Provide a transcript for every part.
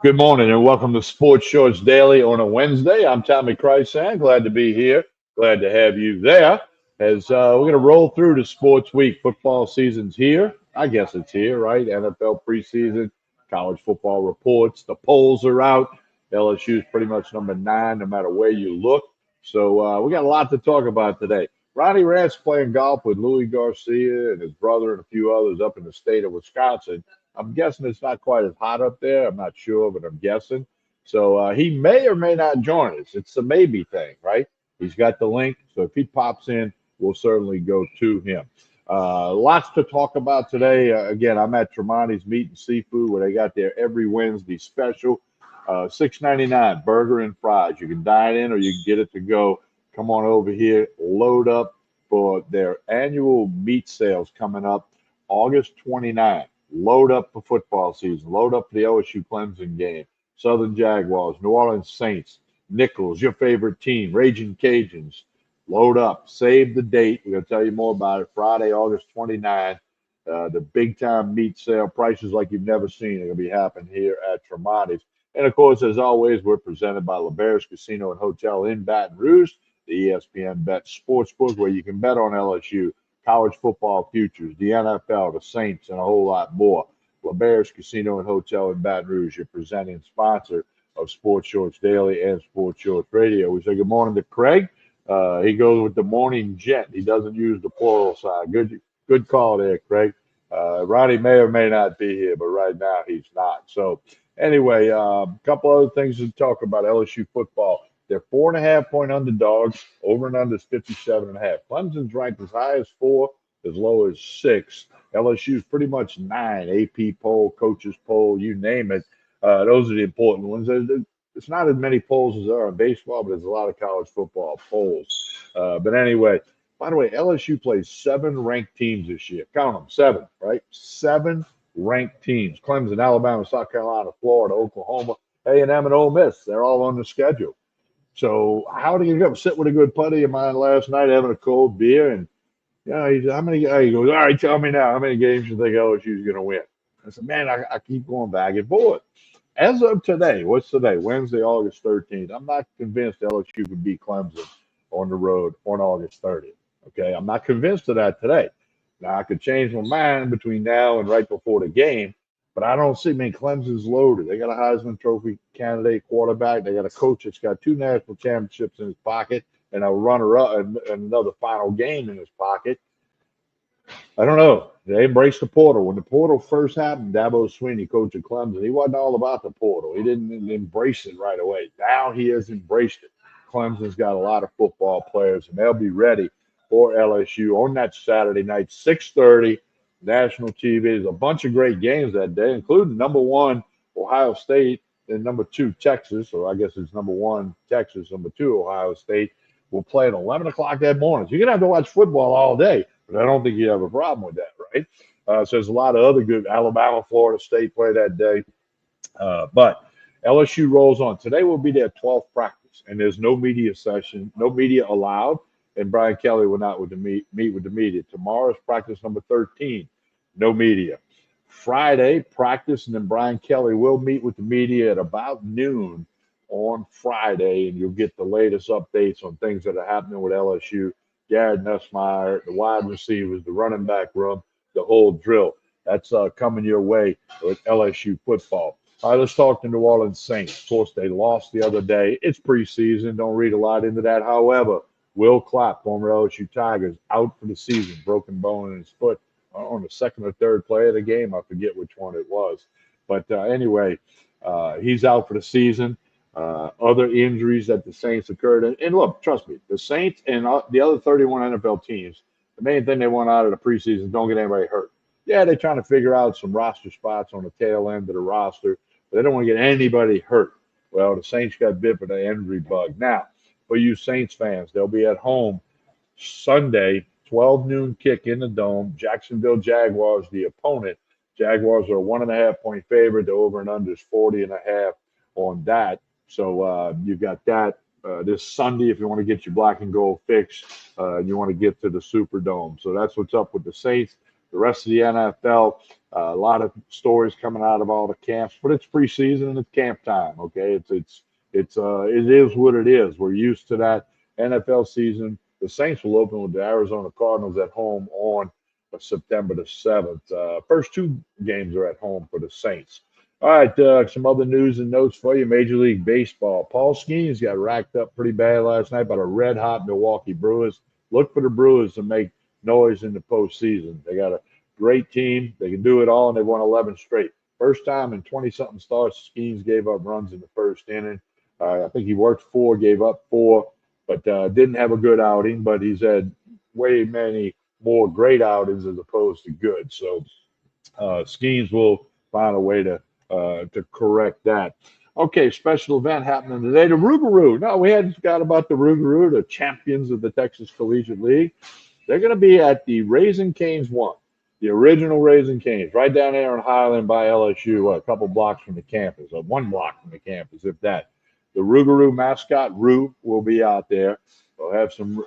Good morning and welcome to Sports Shorts Daily on a Wednesday. I'm Tommy Krysan. Glad to be here. Glad to have you there. As we're going to roll through the sports week. Football season's here. I guess it's here, right? NFL preseason, college football reports. The polls are out. LSU is pretty much number 9, no matter where you look. So we got a lot to talk about today. Ronnie Rance playing golf with Louis Garcia and his brother and a few others up in the state of Wisconsin. I'm guessing it's not quite as hot up there. I'm not sure, but I'm guessing. So he may or may not join us. It's a maybe thing, right? He's got the link. So if he pops in, we'll certainly go to him. Lots to talk about today. Again, I'm at Tremonti's Meat and Seafood where they got their every Wednesday special. $6.99 burger and fries. You can dine in or you can get it to go. Come on over here, load up for their annual meat sales coming up August 29th. Load up for football season. Load up for the LSU Clemson game. Southern Jaguars, New Orleans Saints, Nichols, your favorite team, Raging Cajuns. Load up. Save the date. We're going to tell you more about it. Friday, August 29th. The big time meat sale. Prices like you've never seen are going to be happening here at Tremonti's. And of course, as always, we're presented by LeBaris Casino and Hotel in Baton Rouge, the ESPN Bet Sportsbook, where you can bet on LSU, college football futures, the NFL, the Saints, and a whole lot more. LeBaris Casino and Hotel in Baton Rouge, your presenting sponsor of Sports Shorts Daily and Sports Shorts Radio. We say good morning to Craig. He goes with the morning gent. He doesn't use the plural sign. Good call there, Craig. Ronnie may or may not be here, but right now he's not. So anyway, a couple other things to talk about LSU football. They're 4.5-point underdogs. Over and under is 57.5. Clemson's ranked as high as 4, as low as 6. LSU's pretty much 9. AP poll, coaches poll, you name it. Those are the important ones. It's not as many polls as there are in baseball, but there's a lot of college football polls. But anyway, by the way, LSU plays 7 ranked teams this year. Count them, 7, right? 7 ranked teams. Clemson, Alabama, South Carolina, Florida, Oklahoma, A&M, and Ole Miss. They're all on the schedule. So how did you go? Sit with a good buddy of mine last night having a cold beer, and how many? He goes, all right, tell me now, how many games you think LSU's going to win? I said, man, I keep going back and forth. As of today, what's today? Wednesday, August 13th. I'm not convinced LSU can beat Clemson on the road on August 30th. Okay, I'm not convinced of that today. Now I could change my mind between now and right before the game, but I don't see. I mean, Clemson's loaded. They got a Heisman Trophy candidate quarterback. They got a coach that's got 2 national championships in his pocket and a runner-up and another final game in his pocket. I don't know. They embraced the portal. When the portal first happened, Dabo Swinney, coach of Clemson, he wasn't all about the portal. He didn't embrace it right away. Now he has embraced it. Clemson's got a lot of football players, and they'll be ready for LSU on that Saturday night, 6:30, national TV. There's a bunch of great games that day, including number 1, Ohio State, and number 2, Texas. Or I guess it's number 1, Texas, number 2, Ohio State. Will play at 11 o'clock that morning. So you're going to have to watch football all day. But I don't think you have a problem with that, right? So there's a lot of other good. Alabama, Florida State play that day. But LSU rolls on. Today will be their 12th practice, and there's no media session, no media allowed, and Brian Kelly will not meet with the media. Tomorrow's practice number 13, no media. Friday, practice, and then Brian Kelly will meet with the media at about noon on Friday, and you'll get the latest updates on things that are happening with LSU. Garrett Nussmeier, the wide receivers, the running back room, the whole drill. That's coming your way with LSU football. All right, let's talk to New Orleans Saints. Of course, they lost the other day. It's preseason. Don't read a lot into that. However, Will Clapp, former LSU Tigers, out for the season, broken bone in his foot on the second or third play of the game. I forget which one it was. But anyway, he's out for the season. Other injuries that the Saints occurred. And look, trust me, the Saints and the other 31 NFL teams, the main thing they want out of the preseason is don't get anybody hurt. Yeah, they're trying to figure out some roster spots on the tail end of the roster, but they don't want to get anybody hurt. Well, the Saints got bit by the injury bug. Now, for you Saints fans, they'll be at home Sunday, 12 noon kick in the Dome. Jacksonville Jaguars, the opponent. Jaguars are a 1.5-point favorite. The over and under is 40.5 on that. So you've got that this Sunday if you want to get your black and gold fix. You want to get to the Superdome. So that's what's up with the Saints. the rest of the NFL. A lot of stories coming out of all the camps, but it's preseason and it's camp time. Okay, it is what it is. We're used to that. NFL season. The Saints will open with the Arizona Cardinals at home on September the 7th. First two games are at home for the Saints. All right, some other news and notes for you. Major League Baseball. Paul Skeens got racked up pretty bad last night by the red-hot Milwaukee Brewers. Look for the Brewers to make noise in the postseason. They got a great team. They can do it all, and they won 11 straight. First time in 20-something starts, Skeens gave up runs in the first inning. I think he worked 4, gave up 4, but didn't have a good outing. But he's had way many more great outings as opposed to good. So Skeens will find a way to correct that. Okay, special event happening today. The Rougarou. No, we hadn't forgot about the Rougarou, the champions of the Texas Collegiate League. They're going to be at the Raising Cane's 1, the original Raising Cane's, right down there in Highland by LSU, a couple blocks from the campus, or 1 block from the campus, if that. The Rougarou mascot, Roo, will be out there. They'll have some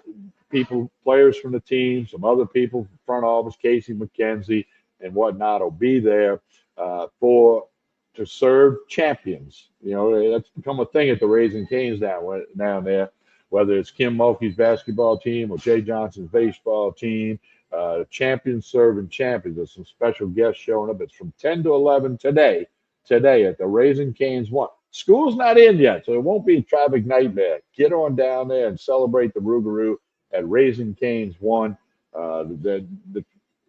people, players from the team, some other people from front office, Casey McKenzie and whatnot will be there to serve champions. You know, that's become a thing at the Raising Cane's down there, whether it's Kim Mulkey's basketball team or Jay Johnson's baseball team. Champions serving champions. There's some special guests showing up. It's from 10 to 11 today at the Raising Cane's 1. School's not in yet, so it won't be a traffic nightmare. Get on down there and celebrate the Rougarou at Raising Cane's 1. The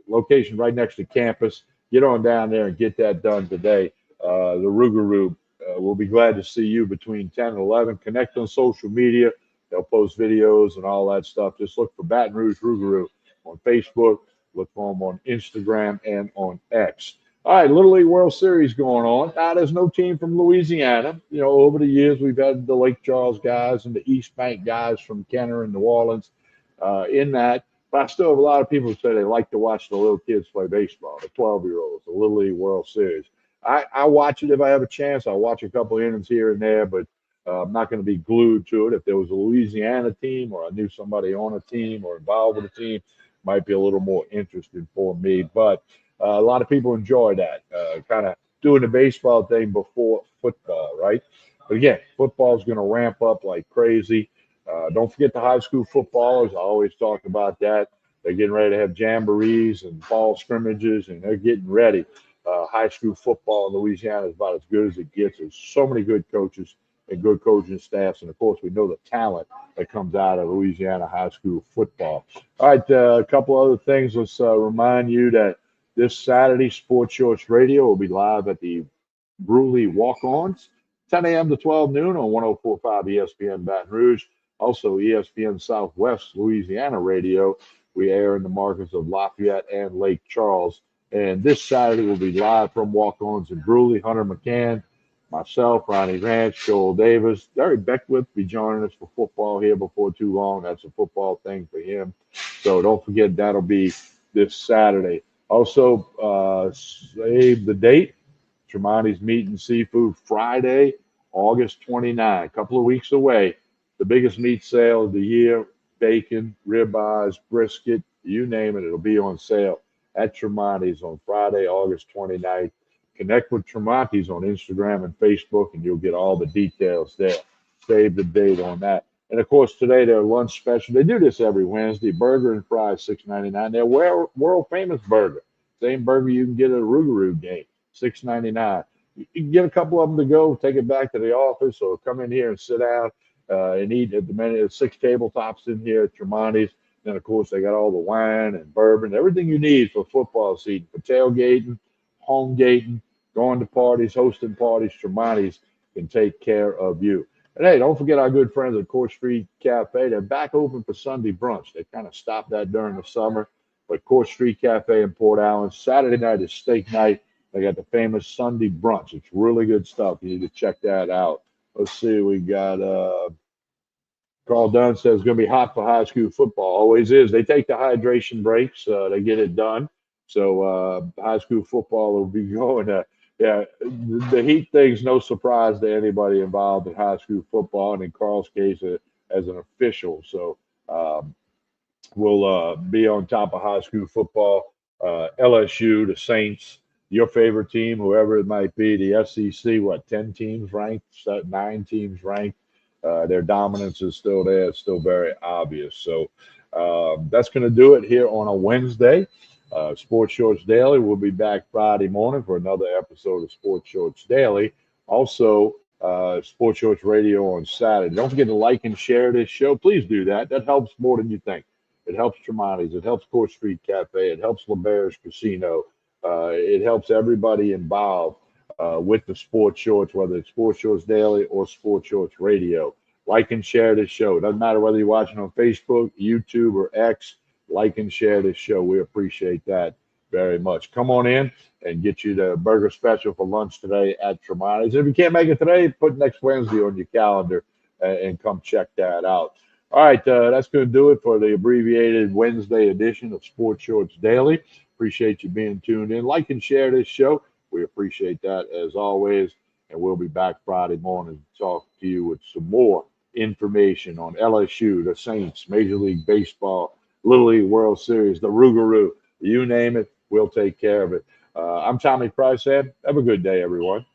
location right next to campus. Get on down there and get that done today. The Rougarou will be glad to see you between 10 and 11. Connect on social media. They'll post videos and all that stuff. Just look for Baton Rouge Rougarou on Facebook. Look for them on Instagram and on X. All right, Little League World Series going on. Now, there's no team from Louisiana. You know, over the years, we've had the Lake Charles guys and the East Bank guys from Kenner and New Orleans in that. But I still have a lot of people who say they like to watch the little kids play baseball, the 12-year-olds, the Little League World Series. I watch it if I have a chance. I'll watch a couple of innings here and there, but I'm not going to be glued to it. If there was a Louisiana team or I knew somebody on a team or involved with a team, might be a little more interesting for me. But a lot of people enjoy that, kind of doing the baseball thing before football, right? But again, football is going to ramp up like crazy. Don't forget the high school footballers. I always talk about that. They're getting ready to have jamborees and fall scrimmages, and they're getting ready. High school football in Louisiana is about as good as it gets. There's so many good coaches and good coaching staffs, and of course, we know the talent that comes out of Louisiana high school football. All right, a couple other things. Let's remind you that this Saturday, Sports Shorts Radio will be live at the Bruley Walk-Ons, 10 a.m. to 12 noon on 104.5 ESPN Baton Rouge. Also, ESPN Southwest Louisiana Radio. We air in the markets of Lafayette and Lake Charles. And this Saturday will be live from Walk-Ons in Bruley. Hunter McCann, myself, Ronnie Ranch, Joel Davis. Gary Beckwith will be joining us for football here before too long. That's a football thing for him. So don't forget, that'll be this Saturday. Also, save the date. Tremonti's Meat and Seafood Friday, August 29, a couple of weeks away. The biggest meat sale of the year, bacon, ribeyes, brisket, you name it, it'll be on sale at Tremonti's on Friday, August 29th. Connect with Tremonti's on Instagram and Facebook, and you'll get all the details there. Save the date on that. And, of course, today their lunch special. They do this every Wednesday. Burger and fries, $6.99. Their world-famous burger. Same burger you can get at a Rougarou game, $6.99. You can get a couple of them to go, take it back to the office, or come in here and sit down and eat at the menu. There's 6 tabletops in here at Tremonti's. Then, of course, they got all the wine and bourbon, everything you need for football season, for tailgating, home gating, going to parties, hosting parties. Tremonti's can take care of you. And, hey, don't forget our good friends at Court Street Cafe. They're back open for Sunday brunch. They kind of stopped that during the summer. But Court Street Cafe in Port Allen, Saturday night is steak night. They got the famous Sunday brunch. It's really good stuff. You need to check that out. Let's see. We got Carl Dunn says it's going to be hot for high school football. Always is. They take the hydration breaks. They get it done. So high school football will be going. Yeah, the heat thing's no surprise to anybody involved in high school football, and in Carl's case, as an official. So we'll be on top of high school football LSU, the Saints, your favorite team, whoever it might be, the SEC, what, 10 teams ranked, 9 teams ranked. Their dominance is still there. It's still very obvious. So that's going to do it here on a Wednesday. Sports Shorts Daily. We'll be back Friday morning for another episode of Sports Shorts Daily. Also, Sports Shorts Radio on Saturday. Don't forget to like and share this show. Please do that. That helps more than you think. It helps Tremonti's. It helps Court Street Cafe. It helps LeBear's Casino. It helps everybody involved with the Sports Shorts, whether it's Sports Shorts Daily or Sports Shorts Radio. Like and share this show. It doesn't matter whether you're watching on Facebook, YouTube, or X. Like and share this show. We appreciate that very much. Come on in and get you the burger special for lunch today at Tremonti's. If you can't make it today, put next Wednesday on your calendar and come check that out. All right, that's going to do it for the abbreviated Wednesday edition of Sports Shorts Daily. Appreciate you being tuned in. Like and share this show. We appreciate that as always. And we'll be back Friday morning to talk to you with some more information on LSU, the Saints, Major League Baseball, Little League World Series, the Rougarou. You name it, we'll take care of it. I'm Tommy Price. Have a good day, everyone.